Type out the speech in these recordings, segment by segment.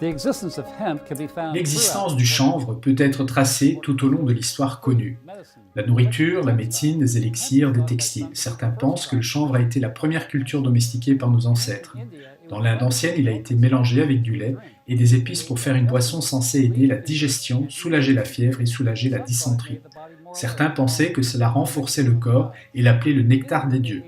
L'existence du chanvre peut être tracée tout au long de l'histoire connue. La nourriture, la médecine, des élixirs, des textiles. Certains pensent que le chanvre a été la première culture domestiquée par nos ancêtres. Dans l'Inde ancienne, il a été mélangé avec du lait et des épices pour faire une boisson censée aider la digestion, soulager la fièvre et soulager la dysenterie. Certains pensaient que cela renforçait le corps et l'appelaient le nectar des dieux.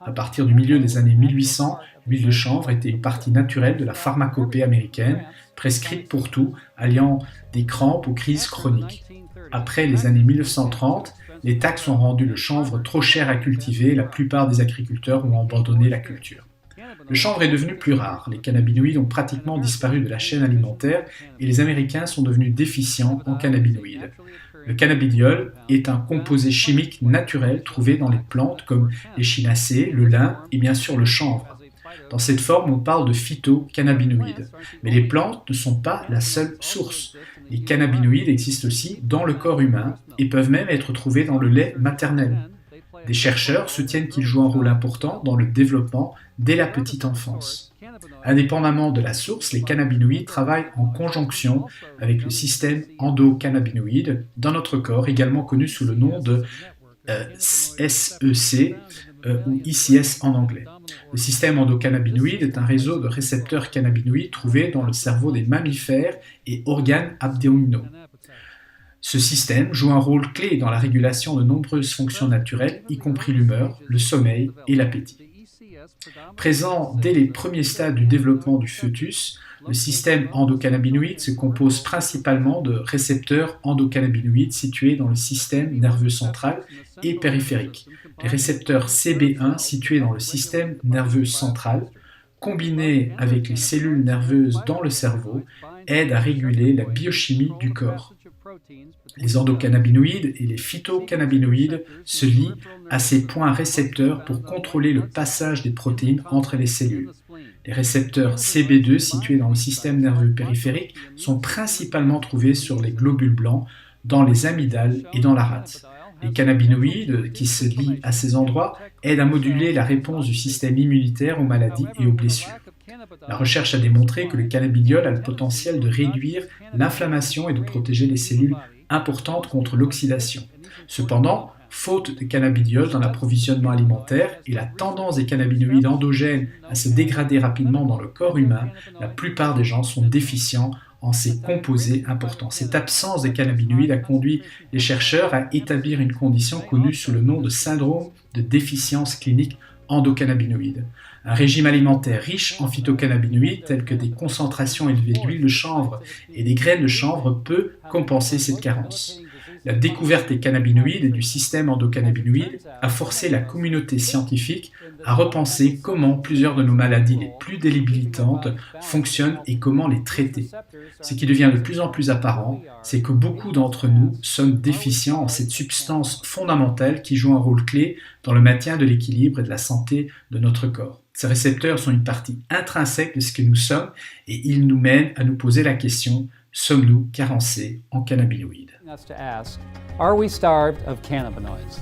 À partir du milieu des années 1800, l'huile de chanvre était une partie naturelle de la pharmacopée américaine, prescrite pour tout, alliant des crampes aux crises chroniques. Après les années 1930, les taxes ont rendu le chanvre trop cher à cultiver et la plupart des agriculteurs ont abandonné la culture. Le chanvre est devenu plus rare, les cannabinoïdes ont pratiquement disparu de la chaîne alimentaire et les Américains sont devenus déficients en cannabinoïdes. Le cannabidiol est un composé chimique naturel trouvé dans les plantes comme l'échinacée, le lin et bien sûr le chanvre. Dans cette forme, on parle de phytocannabinoïdes. Mais les plantes ne sont pas la seule source. Les cannabinoïdes existent aussi dans le corps humain et peuvent même être trouvés dans le lait maternel. Des chercheurs soutiennent qu'ils jouent un rôle important dans le développement dès la petite enfance. Indépendamment de la source, les cannabinoïdes travaillent en conjonction avec le système endocannabinoïde dans notre corps, également connu sous le nom de SEC ou ICS en anglais. Le système endocannabinoïde est un réseau de récepteurs cannabinoïdes trouvés dans le cerveau des mammifères et organes abdominaux. Ce système joue un rôle clé dans la régulation de nombreuses fonctions naturelles, y compris l'humeur, le sommeil et l'appétit. Présent dès les premiers stades du développement du fœtus, le système endocannabinoïde se compose principalement de récepteurs endocannabinoïdes situés dans le système nerveux central et périphérique. Les récepteurs CB1 situés dans le système nerveux central, combinés avec les cellules nerveuses dans le cerveau, aident à réguler la biochimie du corps. Les endocannabinoïdes et les phytocannabinoïdes se lient à ces points récepteurs pour contrôler le passage des protéines entre les cellules. Les récepteurs CB2 situés dans le système nerveux périphérique sont principalement trouvés sur les globules blancs, dans les amygdales et dans la rate. Les cannabinoïdes qui se lient à ces endroits aident à moduler la réponse du système immunitaire aux maladies et aux blessures. La recherche a démontré que le cannabidiol a le potentiel de réduire l'inflammation et de protéger les cellules importantes contre l'oxydation. Cependant, faute de cannabidiol dans l'approvisionnement alimentaire et la tendance des cannabinoïdes endogènes à se dégrader rapidement dans le corps humain, la plupart des gens sont déficients en ces composés importants. Cette absence des cannabinoïdes a conduit les chercheurs à établir une condition connue sous le nom de syndrome de déficience clinique endocannabinoïde. Un régime alimentaire riche en phytocannabinoïdes, tels que des concentrations élevées d'huile de chanvre et des graines de chanvre, peut compenser cette carence. La découverte des cannabinoïdes et du système endocannabinoïde a forcé la communauté scientifique à repenser comment plusieurs de nos maladies les plus débilitantes fonctionnent et comment les traiter. Ce qui devient de plus en plus apparent, c'est que beaucoup d'entre nous sommes déficients en cette substance fondamentale qui joue un rôle clé dans le maintien de l'équilibre et de la santé de notre corps. Ces récepteurs sont une partie intrinsèque de ce que nous sommes et ils nous mènent à nous poser la question: sommes-nous carencés en cannabinoïdes? Us to ask, are we starved of cannabinoids?